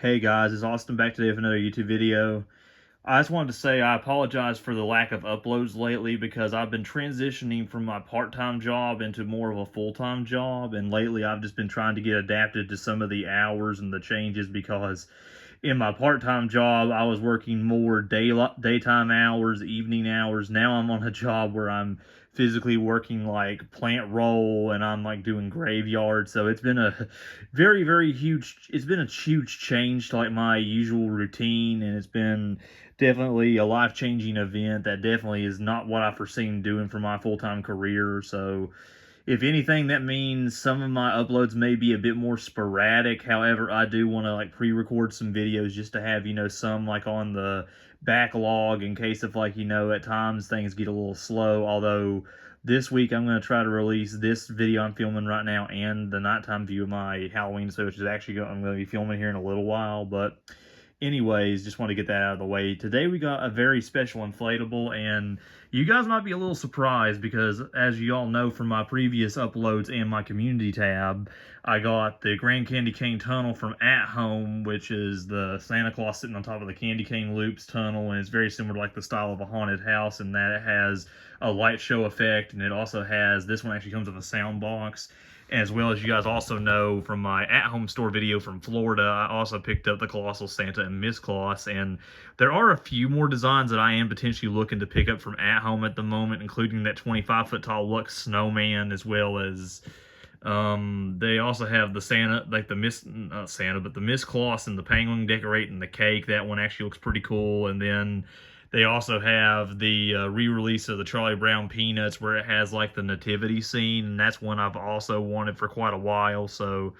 Hey guys, it's Austin back today with another YouTube video. I just wanted to say I apologize for the lack of uploads lately because I've been transitioning from my part-time job into more of a full-time job, and lately I've just been trying to get adapted to some of the hours and the changes because in my part-time job I was working more daytime hours, evening hours. Now I'm on a job where I'm physically working like plant roll and I'm like doing graveyard, so it's been a very huge, it's been a huge change to like my usual routine, and it's been definitely a life-changing event that definitely is not what I foreseen doing for my full-time career. So if anything, that means some of my uploads may be a bit more sporadic. However, I do want to like pre-record some videos just to have, some like on the backlog in case of like, at times things get a little slow. Although this week I'm going to try to release this video I'm filming right now and the nighttime view of my Halloween, so which is actually I'm going to be filming here in a little while. But anyways, just want to get that out of the way. Today we got a very special inflatable, and you guys might be a little surprised because, as you all know from my previous uploads and my community tab, I got the Grand Candy Cane Tunnel from At Home, which is the Santa Claus sitting on top of the candy cane loops tunnel, and it's very similar to like the style of a haunted house in that it has a light show effect, and it also has, this one actually comes with a sound box. As well as you guys also know from my at-home store video from Florida, I also picked up the Colossal Santa and Miss Claus, and there are a few more designs that I am potentially looking to pick up from at home at the moment, including that 25-foot tall Luxe snowman, as well as they also have the Santa, like the Miss, not Santa, but the Miss Claus and the penguin decorating the cake. That one actually looks pretty cool. And then they also have the re-release of the Charlie Brown Peanuts, where it has like the nativity scene, and that's one I've also wanted for quite a while. So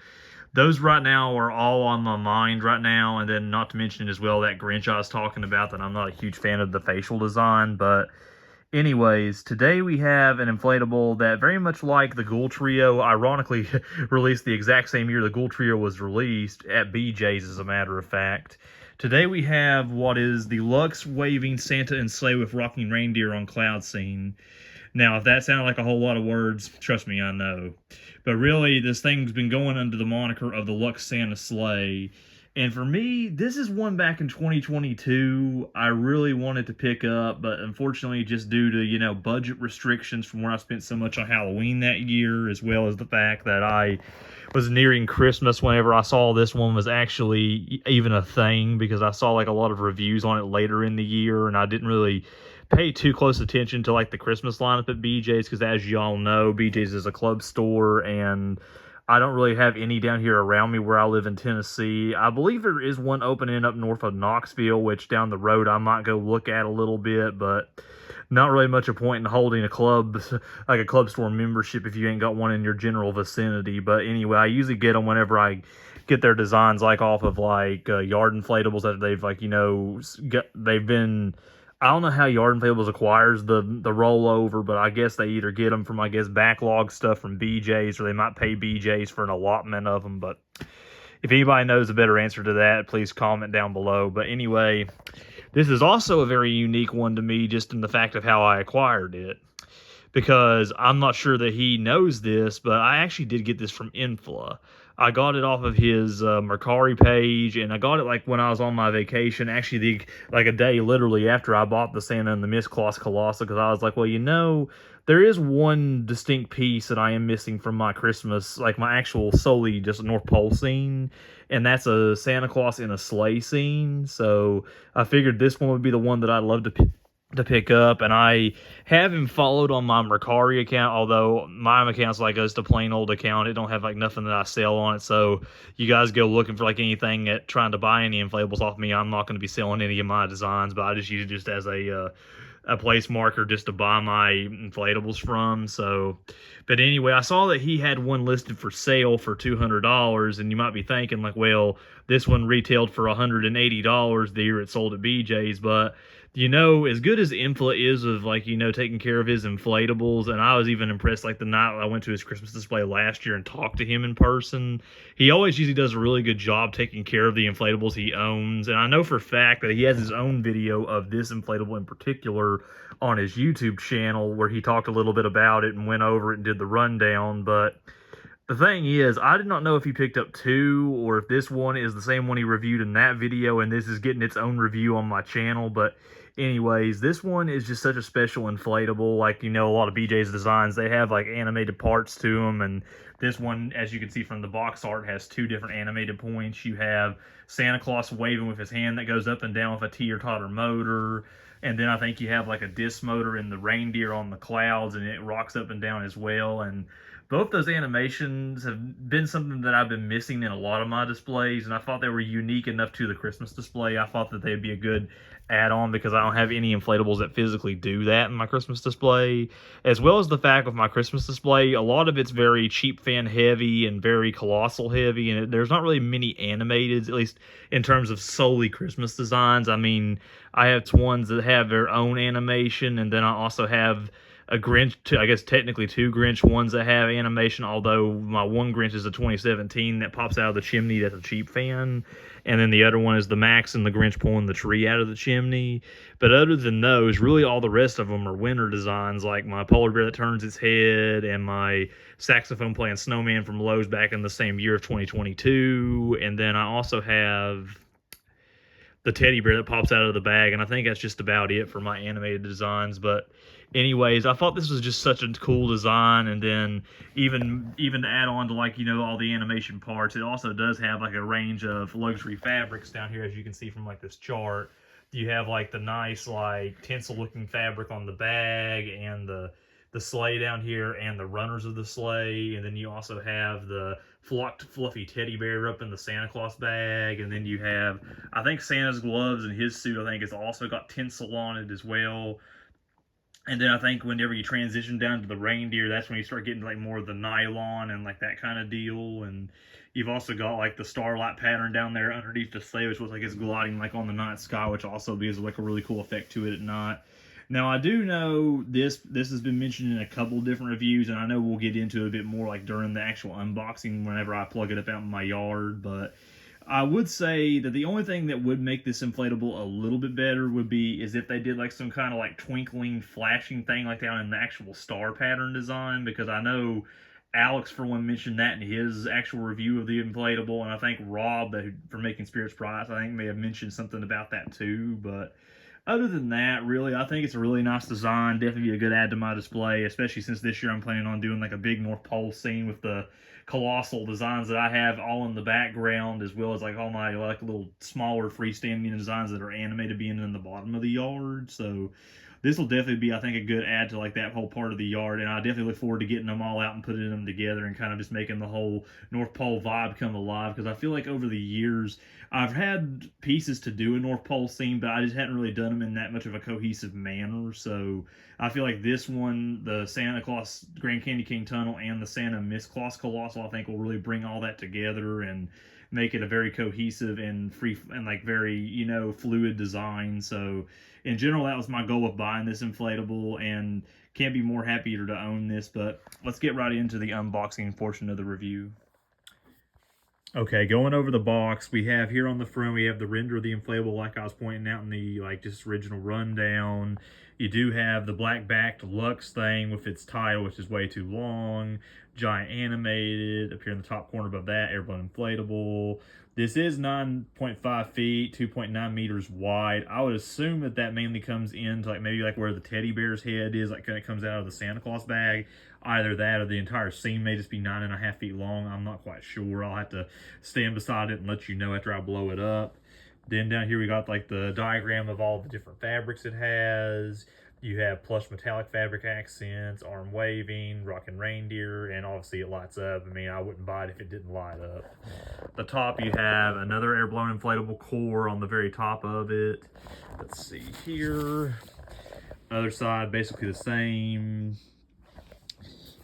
those right now are all on my mind right now. And then not to mention as well that Grinch I was talking about, that I'm not a huge fan of the facial design. But anyways, today we have an inflatable that, very much like the Ghoul Trio, ironically released the exact same year the Ghoul Trio was released, at BJ's as a matter of fact. Today we have what is the Luxe Waving Santa and Sleigh with Rocking Reindeer on Cloud Scene. Now, if that sounded like a whole lot of words, trust me, I know. But really, this thing's been going under the moniker of the Luxe Santa Sleigh. And for me, this is one back in 2022 I really wanted to pick up, but unfortunately, just due to, budget restrictions from where I spent so much on Halloween that year, as well as the fact that I was nearing Christmas whenever I saw this one was actually even a thing, because I saw like a lot of reviews on it later in the year, and I didn't really pay too close attention to like the Christmas lineup at BJ's, because as y'all know, BJ's is a club store, and I don't really have any down here around me where I live in Tennessee. I believe there is one opening up north of Knoxville, which down the road I might go look at a little bit, but not really much a point in holding a club, like a club store membership, if you ain't got one in your general vicinity. But anyway, I usually get them whenever I get their designs, like off of like yard inflatables that they've like, they've been, I don't know how Yard Inflatables acquires the rollover, but I guess they either get them from, I guess, backlog stuff from BJ's, or they might pay BJ's for an allotment of them. But if anybody knows a better answer to that, please comment down below. But anyway, this is also a very unique one to me, just in the fact of how I acquired it, because I'm not sure that he knows this, but I actually did get this from Infla. I got it off of his Mercari page, and I got it like when I was on my vacation, actually like a day literally after I bought the Santa and the Miss Claus Colossal, because I was like, well, there is one distinct piece that I am missing from my Christmas, like my actual solely just North Pole scene, and that's a Santa Claus in a sleigh scene. So I figured this one would be the one that I'd love to pick up, and I have him followed on my Mercari account, although my account's like just a plain old account. It don't have like nothing that I sell on it, so you guys go looking for like anything at trying to buy any inflatables off me. I'm not going to be selling any of my designs, but I just use it just as a place marker just to buy my inflatables from. So, but anyway, I saw that he had one listed for sale for $200, and you might be thinking like, well, this one retailed for $180 the year it sold at BJ's, but as good as Infla is of like, taking care of his inflatables, and I was even impressed like the night I went to his Christmas display last year and talked to him in person. He always usually does a really good job taking care of the inflatables he owns, and I know for a fact that he has his own video of this inflatable in particular on his YouTube channel where he talked a little bit about it and went over it and did the rundown. But The thing is, I did not know if he picked up two or if this one is the same one he reviewed in that video and this is getting its own review on my channel. But anyways, this one is just such a special inflatable. Like, you know, a lot of BJ's designs, they have like animated parts to them. And this one, as you can see from the box art, has two different animated points. You have Santa Claus waving with his hand that goes up and down with a teeter-totter motor. And then I think you have like a disc motor in the reindeer on the clouds, and it rocks up and down as well. And both those animations have been something that I've been missing in a lot of my displays, and I thought they were unique enough to the Christmas display. I thought that they'd be a good add-on because I don't have any inflatables that physically do that in my Christmas display. As well as the fact with my Christmas display, a lot of it's very cheap fan heavy and very colossal heavy, and there's not really many animateds, at least in terms of solely Christmas designs. I mean, I have ones that have their own animation, and then I also have a Grinch, I guess technically two Grinch ones that have animation, although my one Grinch is a 2017 that pops out of the chimney that's a cheap fan, and then the other one is the Max and the Grinch pulling the tree out of the chimney. But other than those, really all the rest of them are winter designs, like my polar bear that turns its head and my saxophone playing snowman from Lowe's back in the same year of 2022, and then I also have the teddy bear that pops out of the bag, and I think that's just about it for my animated designs. But anyways, I thought this was just such a cool design, and then even to add on to, like, you know, all the animation parts, it also does have like a range of luxury fabrics down here, as you can see from like this chart. You have like the nice like tinsel looking fabric on the bag, and the sleigh down here, and the runners of the sleigh, and then you also have the flocked fluffy teddy bear up in the Santa Claus bag, and then you have, I think, Santa's gloves, and his suit I think has also got tinsel on it as well. And then I think whenever you transition down to the reindeer, that's when you start getting like more of the nylon and like that kind of deal. And you've also got like the starlight pattern down there underneath the sleigh, which looks like it's gliding like on the night sky, which also gives like a really cool effect to it at night. Now, I do know this has been mentioned in a couple different reviews, and I know we'll get into it a bit more like during the actual unboxing whenever I plug it up out in my yard, but I would say that the only thing that would make this inflatable a little bit better is if they did like some kind of like twinkling, flashing thing like down in the actual star pattern design, because I know Alex, for one, mentioned that in his actual review of the inflatable, and I think Rob, from Making Spirits Price, I think may have mentioned something about that too. But other than that, really, I think it's a really nice design. Definitely be a good add to my display, especially since this year I'm planning on doing like a big North Pole scene with the colossal designs that I have all in the background, as well as like all my like little smaller freestanding designs that are animated being in the bottom of the yard. So this will definitely be, I think, a good add to like that whole part of the yard, and I definitely look forward to getting them all out and putting them together and kind of just making the whole North Pole vibe come alive, because I feel like over the years I've had pieces to do a North Pole scene, but I just hadn't really done them in that much of a cohesive manner. So I feel like this one, the Santa Claus Grand Candy King Tunnel and the Santa Miss Claus Colossal, I think will really bring all that together and make it a very cohesive and free and like very, you know, fluid design. So in general, that was my goal with buying this inflatable, and can't be more happier to own this. But let's get right into the unboxing portion of the review. Okay, going over the box, we have here on the front, we have the render of the inflatable, like I was pointing out in the like just original rundown. You do have the black backed Luxe thing with its title, which is way too long. Giant animated up here in the top corner above that, airplane inflatable. This is 9.5 feet, 2.9 meters wide. I would assume that that mainly comes into like maybe like where the teddy bear's head is, like when it comes out of the Santa Claus bag. Either that or the entire scene may just be 9.5 feet long. I'm not quite sure. I'll have to stand beside it and let you know after I blow it up. Then down here we got like the diagram of all the different fabrics it has. You have plush metallic fabric accents, arm waving, rocking reindeer, and obviously it lights up. I mean, I wouldn't buy it if it didn't light up. The top, you have another air-blown inflatable core on the very top of it. Let's see here. Other side, basically the same.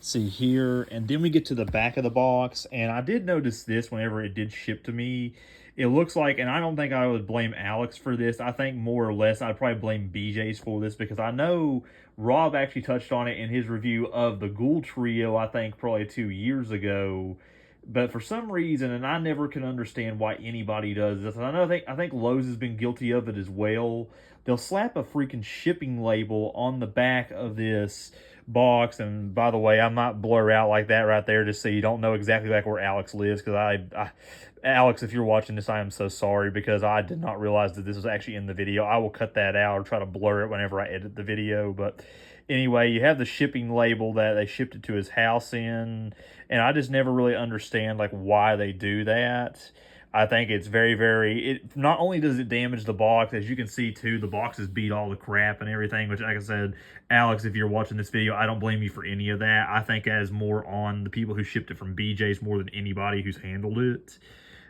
See here, and then we get to the back of the box, and I did notice this whenever it did ship to me. It looks like, and I don't think I would blame Alex for this, I think more or less I'd probably blame BJ's for this, because I know Rob actually touched on it in his review of the Ghoul Trio, I think probably 2 years ago. But for some reason, and I never can understand why anybody does this, and I think Lowe's has been guilty of it as well, they'll slap a freaking shipping label on the back of this box. And by the way, I might blur out like that right there just so you don't know exactly like where Alex lives, because Alex, if you're watching this, I am so sorry, because I did not realize that this was actually in the video. I will cut that out or try to blur it whenever I edit the video. But anyway, you have the shipping label that they shipped it to his house in, and I just never really understand like why they do that. I think it's it not only does it damage the box, as you can see too, the box has beat all the crap and everything, which, like I said, Alex, if you're watching this video, I don't blame you for any of that. I think that is more on the people who shipped it from BJ's more than anybody who's handled it.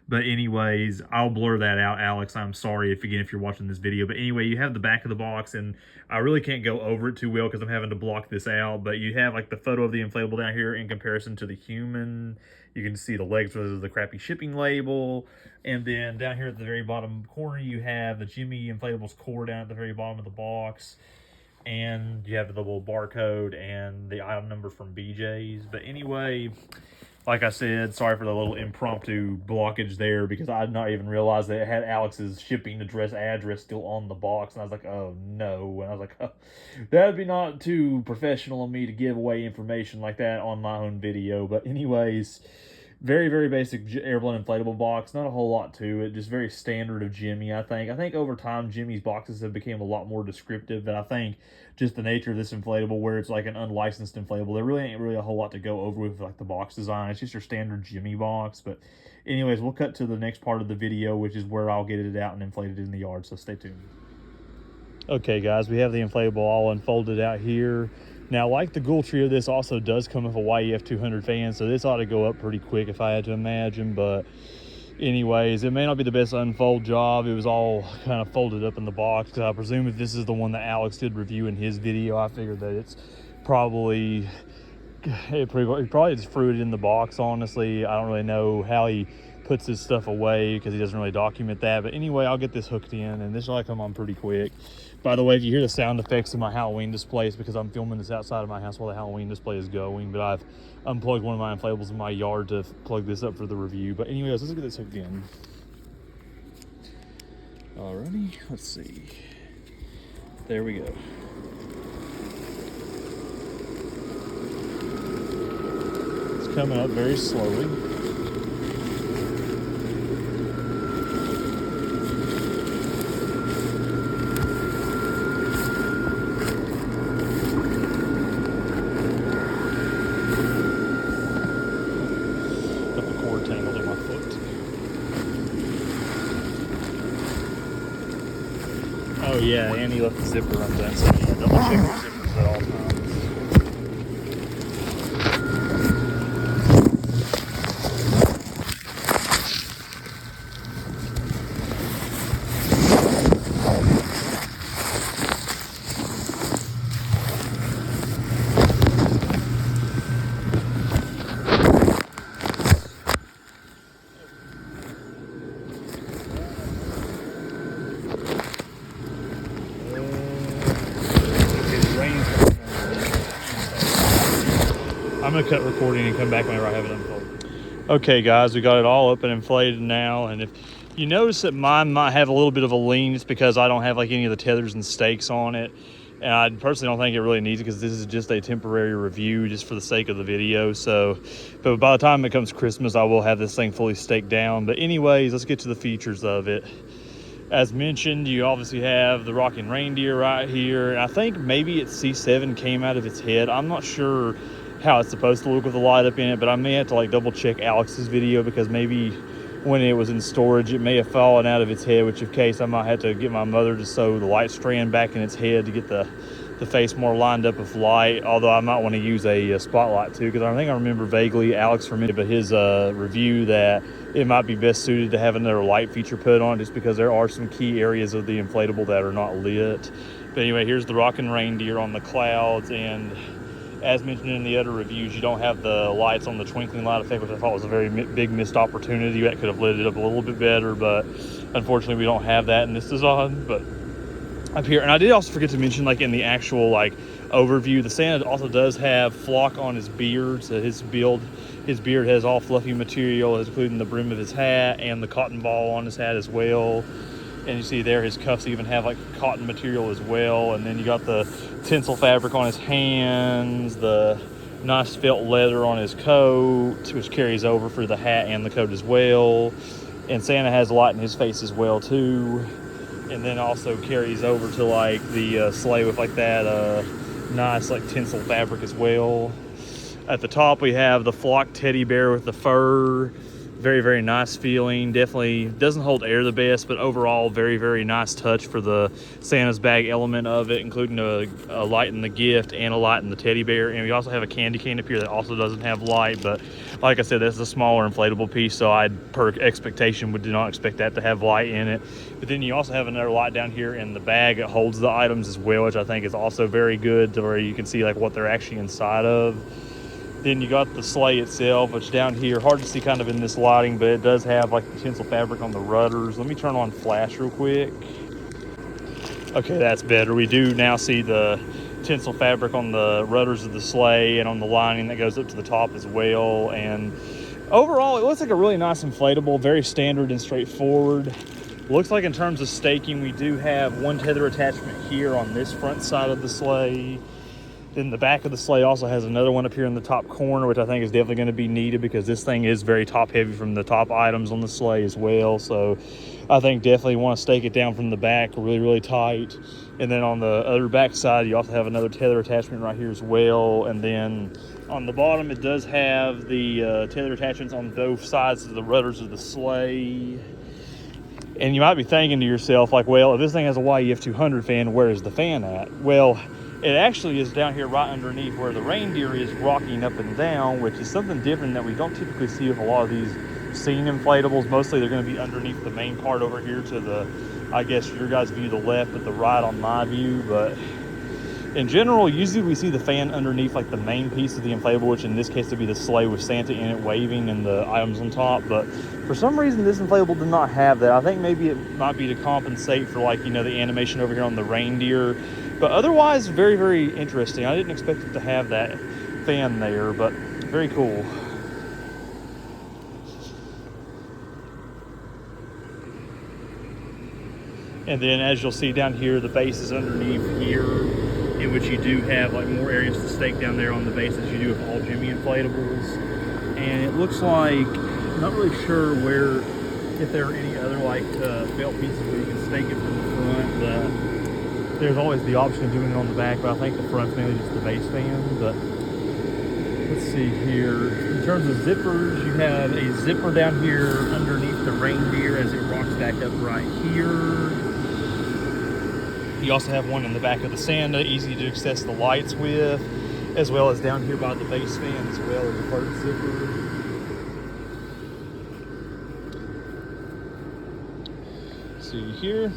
But anyways, I'll blur that out, Alex. I'm sorry if you're watching this video. But anyway, you have the back of the box, and I really can't go over it too well because I'm having to block this out. But you have like the photo of the inflatable down here in comparison to the human. You can see the legs versus the crappy shipping label. And then down here at the very bottom corner, you have the Jimmy Inflatables core down at the very bottom of the box. And you have the little barcode and the item number from BJ's. But anyway, like I said, sorry for the little impromptu blockage there, because I did not even realize that it had Alex's shipping address still on the box. And I was like, oh no. And I was like, oh, that'd be not too professional of me to give away information like that on my own video. But anyways, very, very basic airplane inflatable box. Not a whole lot to it. Just very standard of Jimmy, I think. I think over time, Jimmy's boxes have become a lot more descriptive. And I think just the nature of this inflatable, where it's like an unlicensed inflatable, there really ain't really a whole lot to go over with like the box design. It's just your standard Jimmy box. But anyways, we'll cut to the next part of the video, which is where I'll get it out and inflate it in the yard. So stay tuned. Okay, guys, we have the inflatable all unfolded out here. Now, like the Ghoul Trio, this also does come with a YEF 200 fan, so this ought to go up pretty quick if I had to imagine. But anyways, it may not be the best unfold job. It was all kind of folded up in the box, because I presume if this is the one that Alex did review in his video, I figured that it's probably, he probably just threw it in the box, honestly. I don't really know how he puts his stuff away, because he doesn't really document that. But anyway, I'll get this hooked in, and this will come on pretty quick. By the way, if you hear the sound effects of my Halloween display, it's because I'm filming this outside of my house while the Halloween display is going. But I've unplugged one of my inflatables in my yard to plug this up for the review. But anyways, let's get this hooked in. Alrighty, let's see. There we go. It's coming up very slowly. Tangled in my foot. Oh yeah, and he left the zipper undone, so yeah, double check your zippers at all times. I'm going to cut recording and come back whenever I have it unfolded. Okay, guys, we got it all up and inflated now. And if you notice that mine might have a little bit of a lean, it's because I don't have like any of the tethers and stakes on it. And I personally don't think it really needs it, because this is just a temporary review just for the sake of the video. So, but by the time it comes Christmas, I will have this thing fully staked down. But anyways, let's get to the features of it. As mentioned, you obviously have the Rocking Reindeer right here. I think maybe its C7 came out of its head. I'm not sure how it's supposed to look with the light up in it, but I may have to like double check Alex's video, because maybe when it was in storage it may have fallen out of its head, which in case I might have to get my mother to sew the light strand back in its head to get the face more lined up with light. Although I might want to use a spotlight too, because I think I remember vaguely Alex from it, but his review that it might be best suited to have another light feature put on, just because there are some key areas of the inflatable that are not lit. But anyway, here's the Rocking Reindeer on the clouds, and as mentioned in the other reviews, you don't have the lights on the twinkling light effect, which I thought was a very big missed opportunity. That could have lit it up a little bit better, but unfortunately we don't have that in this design. But up here, and I did also forget to mention, like in the actual like overview, the Santa also does have flock on his beard. So his beard has all fluffy material, including the brim of his hat and the cotton ball on his hat as well. And you see there his cuffs even have like cotton material as well. And then you got the tinsel fabric on his hands, the nice felt leather on his coat, which carries over for the hat and the coat as well. And Santa has light in his face as well too. And then also carries over to like the sleigh with like that nice like tinsel fabric as well. At the top we have the flock teddy bear with the fur. Very, very nice feeling. Definitely doesn't hold air the best, but overall very, very nice touch for the Santa's bag element of it, including a light in the gift and a light in the teddy bear. And we also have a candy cane up here that also doesn't have light, but like I said, that's a smaller inflatable piece, so per expectation would not expect that to have light in it. But then you also have another light down here in the bag that holds the items as well, which I think is also very good, to where you can see like what they're actually inside of. Then you got the sleigh itself, which down here, hard to see kind of in this lighting, but it does have like the tinsel fabric on the rudders. Let me turn on flash real quick. Okay, that's better. We do now see the tinsel fabric on the rudders of the sleigh and on the lining that goes up to the top as well. And overall, it looks like a really nice inflatable, very standard and straightforward. Looks like in terms of staking, we do have one tether attachment here on this front side of the sleigh. Then the back of the sleigh also has another one up here in the top corner, which I think is definitely going to be needed because this thing is very top heavy from the top items on the sleigh as well. So I think definitely want to stake it down from the back really, really tight. And then on the other back side, you also have another tether attachment right here as well. And then on the bottom, it does have the tether attachments on both sides of the rudders of the sleigh. And you might be thinking to yourself, like, well, if this thing has a YEF200 fan, where is the fan at? Well, it actually is down here right underneath where the reindeer is rocking up and down, which is something different that we don't typically see with a lot of these scene inflatables. Mostly they're going to be underneath the main part over here to the, I guess your guys' view, the left, but the right on my view. But in general, usually we see the fan underneath like the main piece of the inflatable, which in this case would be the sleigh with Santa in it waving and the items on top. But for some reason, this inflatable did not have that. I think maybe it might be to compensate for, like, you know, the animation over here on the reindeer. But otherwise, very, very interesting. I didn't expect it to have that fan there, but very cool. And then as you'll see down here, the base is underneath here, in which you do have like more areas to stake down there on the base as you do with all Jimmy inflatables. And it looks like, I'm not really sure if there are any other like felt pieces where you can stake it from the front, but there's always the option of doing it on the back, but I think the front's mainly just the base fan. But let's see here. In terms of zippers, you have a zipper down here underneath the reindeer as it rocks back up right here. You also have one in the back of the Santa, easy to access the lights with, as well as down here by the base fan as well as the third zipper. See here.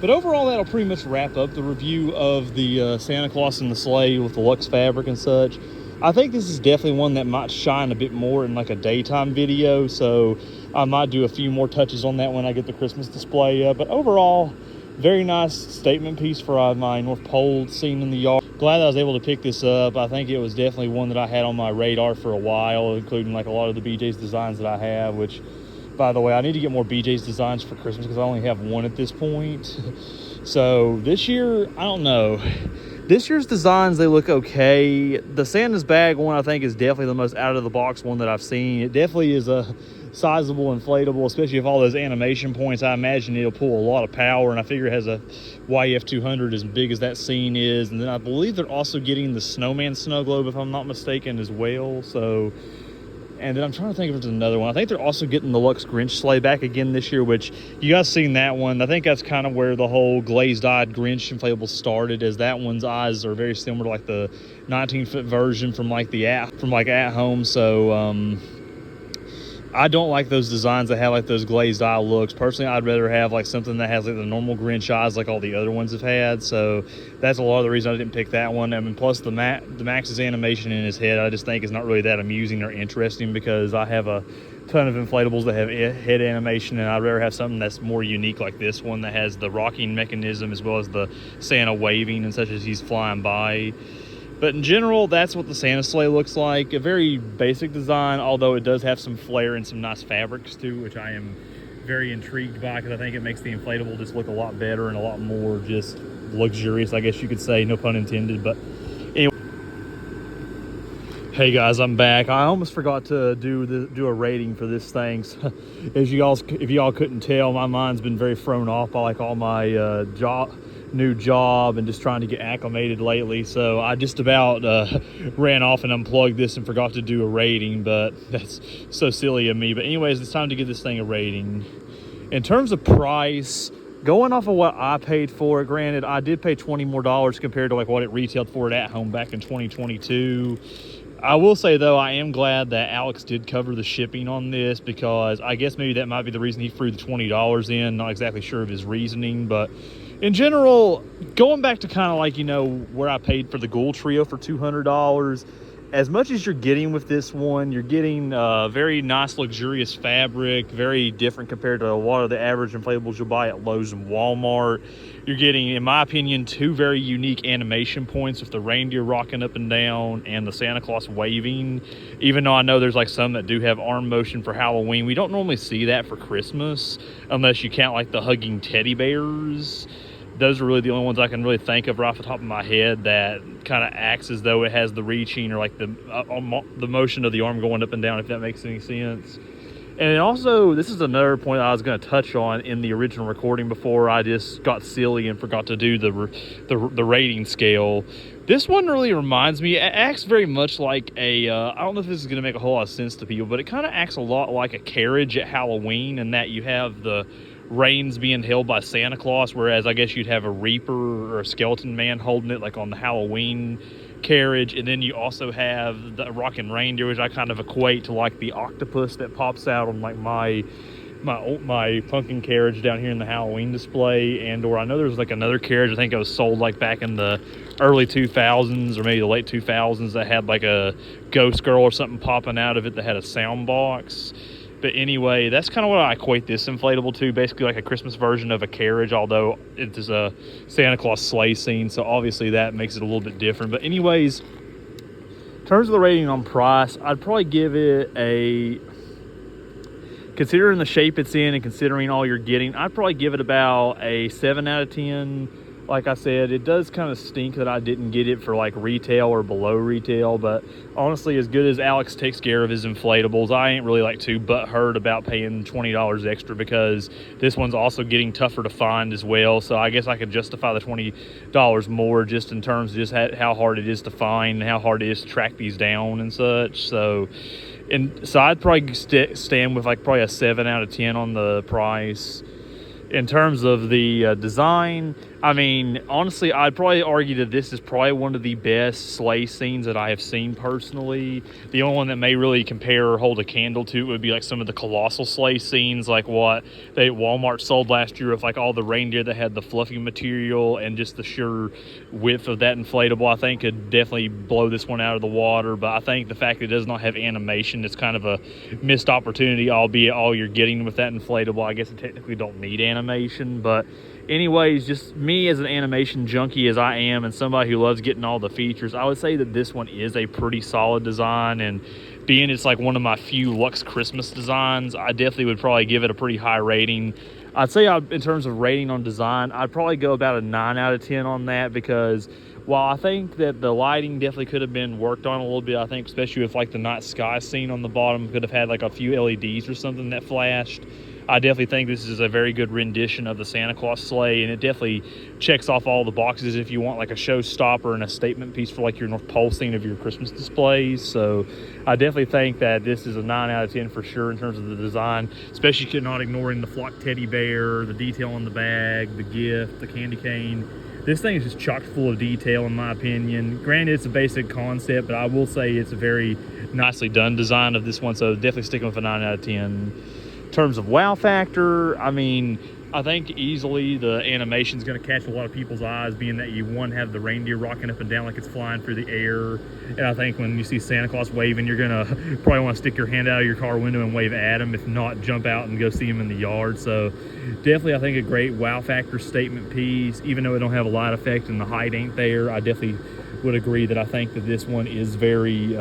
But overall, that'll pretty much wrap up the review of the Santa Claus in the sleigh with the Luxe fabric and such. I think this is definitely one that might shine a bit more in like a daytime video, so I might do a few more touches on that when I get the Christmas display up. But overall, very nice statement piece for my North Pole scene in the yard. Glad that I was able to pick this up. I think it was definitely one that I had on my radar for a while, including like a lot of the BJ's designs that I have, which, by the way, I need to get more BJ's designs for Christmas because I only have one at this point. So this year, I don't know. This year's designs, they look okay. The Santa's bag one, I think, is definitely the most out-of-the-box one that I've seen. It definitely is a sizable inflatable, especially with all those animation points. I imagine it'll pull a lot of power, and I figure it has a YF200 as big as that scene is. And then I believe they're also getting the Snowman Snow Globe, if I'm not mistaken, as well. So, and then I'm trying to think if there's another one. I think they're also getting the Luxe Grinch sleigh back again this year, which you guys seen that one. I think that's kind of where the whole glazed-eyed Grinch inflatable started, as that one's eyes are very similar to like the 19-foot version from like At Home. So I don't like those designs that have like those glazed eye looks. Personally, I'd rather have like something that has like the normal Grinch eyes like all the other ones have had. So that's a lot of the reason I didn't pick that one. I mean, plus the Max's animation in his head, I just think is not really that amusing or interesting, because I have a ton of inflatables that have head animation, and I'd rather have something that's more unique like this one that has the rocking mechanism as well as the Santa waving and such as he's flying by. But in general, that's what the Santa sleigh looks like. A very basic design, although it does have some flair and some nice fabrics too, which I am very intrigued by, because I think it makes the inflatable just look a lot better and a lot more just luxurious, I guess you could say, no pun intended. But anyway, hey guys, I'm back. I almost forgot to do a rating for this thing. So, if y'all couldn't tell, my mind's been very thrown off by like all my new job and just trying to get acclimated lately. So I just about ran off and unplugged this and forgot to do a rating, but that's so silly of me. But anyways, it's time to give this thing a rating. In terms of price, going off of what I paid for it, granted, I did pay $20 more compared to like what it retailed for it at home back in 2022. I will say though, I am glad that Alex did cover the shipping on this, because I guess maybe that might be the reason he threw the $20 in. Not exactly sure of his reasoning, but in general, going back to kind of like, you know, where I paid for the Ghoul Trio for $200, as much as you're getting with this one, you're getting very nice, luxurious fabric, very different compared to a lot of the average inflatables you'll buy at Lowe's and Walmart. You're getting, in my opinion, two very unique animation points with the reindeer rocking up and down and the Santa Claus waving. Even though I know there's like some that do have arm motion for Halloween, we don't normally see that for Christmas unless you count like the hugging teddy bears. Those are really the only ones I can really think of right off the top of my head that kind of acts as though it has the reaching or like the motion of the arm going up and down, if that makes any sense. And also, this is another point I was going to touch on in the original recording before I just got silly and forgot to do the rating scale. This one really reminds me, it acts very much like a, I don't know if this is going to make a whole lot of sense to people, but it kind of acts a lot like a carriage at Halloween, in that you have the reins being held by Santa Claus, whereas I guess you'd have a reaper or a skeleton man holding it like on the Halloween carriage. And then you also have the Rocking Reindeer, which I kind of equate to like the octopus that pops out on like my pumpkin carriage down here in the Halloween display. And or I know there's like another carriage, I think it was sold like back in the early 2000s or maybe the late 2000s, that had like a ghost girl or something popping out of it that had a sound box. But anyway, that's kind of what I equate this inflatable to, basically like a Christmas version of a carriage, although it is a Santa Claus sleigh scene, so obviously that makes it a little bit different. But anyways, in terms of the rating on price, I'd probably give it a, considering the shape it's in and considering all you're getting, I'd probably give it about a 7 out of 10. Like I said, it does kind of stink that I didn't get it for like retail or below retail, but honestly, as good as Alex takes care of his inflatables, I ain't really like too butthurt about paying $20 extra, because this one's also getting tougher to find as well. So I guess I could justify the $20 more just in terms of just how hard it is to find and how hard it is to track these down and such. So I'd probably stand with like probably a 7 out of 10 on the price. In terms of the design, I mean, honestly, I'd probably argue that this is probably one of the best sleigh scenes that I have seen personally. The only one that may really compare or hold a candle to would be like some of the colossal sleigh scenes, like what they Walmart sold last year with like all the reindeer that had the fluffy material, and just the sheer width of that inflatable, I think could definitely blow this one out of the water. But I think the fact that it does not have animation is kind of a missed opportunity, albeit all you're getting with that inflatable. I guess it technically don't need animation, but anyways, just me as an animation junkie as I am, and somebody who loves getting all the features, I would say that this one is a pretty solid design. And being it's like one of my few Luxe Christmas designs, I definitely would probably give it a pretty high rating. I'd say in terms of rating on design, I'd probably go about a 9 out of 10 on that, because while I think that the lighting definitely could have been worked on a little bit, I think especially with like the night sky scene on the bottom, could have had like a few LEDs or something that flashed. I definitely think this is a very good rendition of the Santa Claus sleigh, and it definitely checks off all the boxes if you want like a showstopper and a statement piece for like your North Pole scene of your Christmas displays. So I definitely think that this is a 9 out of 10 for sure in terms of the design, especially not ignoring the flock teddy bear, the detail on the bag, the gift, the candy cane. This thing is just chock full of detail in my opinion. Granted, it's a basic concept, but I will say it's a very nicely done design of this one, so definitely sticking with a 9 out of 10. In terms of wow factor, I mean, I think easily the animation is going to catch a lot of people's eyes, being that you have the reindeer rocking up and down like it's flying through the air. And I think when you see Santa Claus waving, you're going to probably want to stick your hand out of your car window and wave at him, if not jump out and go see him in the yard. So definitely I think a great wow factor statement piece, even though it don't have a light effect and the height ain't there. I definitely would agree that I think that this one is very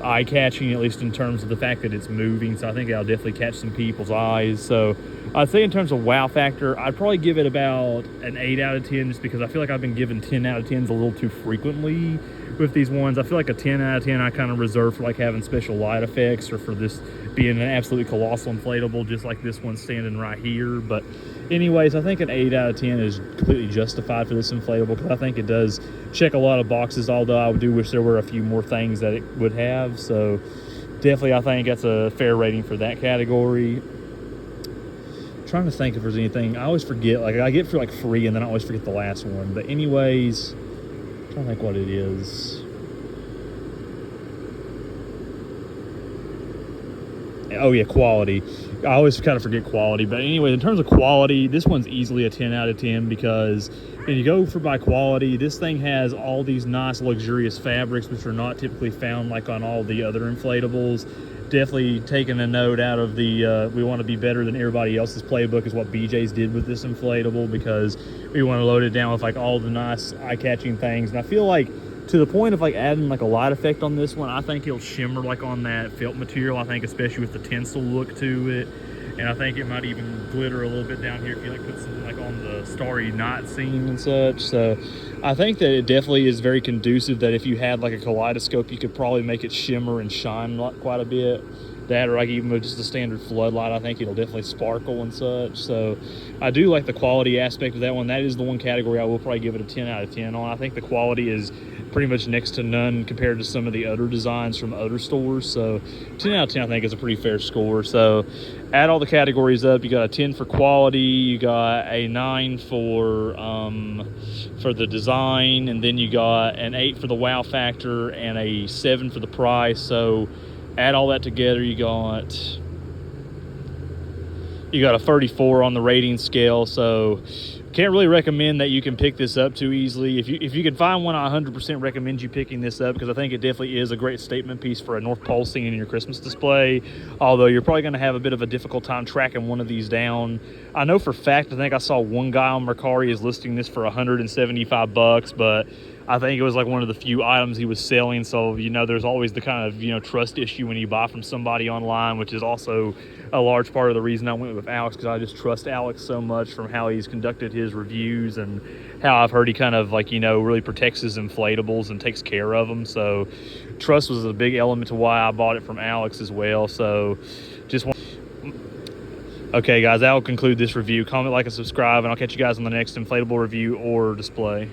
eye-catching, at least in terms of the fact that it's moving. So I think I'll definitely catch some people's eyes. So I'd say in terms of wow factor, I'd probably give it about an 8 out of 10, just because I feel like I've been given 10 out of 10s a little too frequently with these ones. I feel like a 10 out of 10 I kind of reserve for like having special light effects, or for this being an absolutely colossal inflatable, just like this one standing right here. But anyways, I think an 8 out of 10 is completely justified for this inflatable, because I think it does check a lot of boxes, although I do wish there were a few more things that it would have. So definitely I think that's a fair rating for that category. Trying to think if there's anything I always forget, like I get for like free and then I always forget the last one. But anyways, I'm trying to think what it is. Oh yeah, quality. I always kind of forget quality, but anyway, in terms of quality, this one's easily a 10 out of 10, because when you go for by quality, this thing has all these nice luxurious fabrics which are not typically found like on all the other inflatables. Definitely taking a note out of the we want to be better than everybody else's playbook is what BJ's did with this inflatable, because we want to load it down with like all the nice eye-catching things. And I feel like to the point of like adding like a light effect on this one, I think it'll shimmer like on that felt material, I think, especially with the tinsel look to it. And I think it might even glitter a little bit down here if you like put something like on the starry night scene and such. So I think that it definitely is very conducive that if you had like a kaleidoscope, you could probably make it shimmer and shine quite a bit. That, or like even with just a standard floodlight, I think it'll definitely sparkle and such. So I do like the quality aspect of that one. That is the one category I will probably give it a 10 out of 10 on. I think the quality is pretty much next to none compared to some of the other designs from other stores. So 10 out of 10 I think is a pretty fair score. So add all the categories up, you got a 10 for quality, you got a 9 for the design, and then you got an 8 for the wow factor and a 7 for the price. So add all that together, you got a 34 on the rating scale. So can't really recommend that you can pick this up too easily. If you can find one, I 100% recommend you picking this up, because I think it definitely is a great statement piece for a North Pole scene in your Christmas display. Although you're probably going to have a bit of a difficult time tracking one of these down. I know for a fact, I think I saw one guy on Mercari is listing this for 175 bucks, but I think it was like one of the few items he was selling. So, you know, there's always the kind of, you know, trust issue when you buy from somebody online, which is also a large part of the reason I went with Alex, because I just trust Alex so much from how he's conducted his reviews and how I've heard he kind of like, you know, really protects his inflatables and takes care of them. So trust was a big element to why I bought it from Alex as well. So just want... Okay guys, that will conclude this review. Comment, like, and subscribe, and I'll catch you guys on the next inflatable review or display.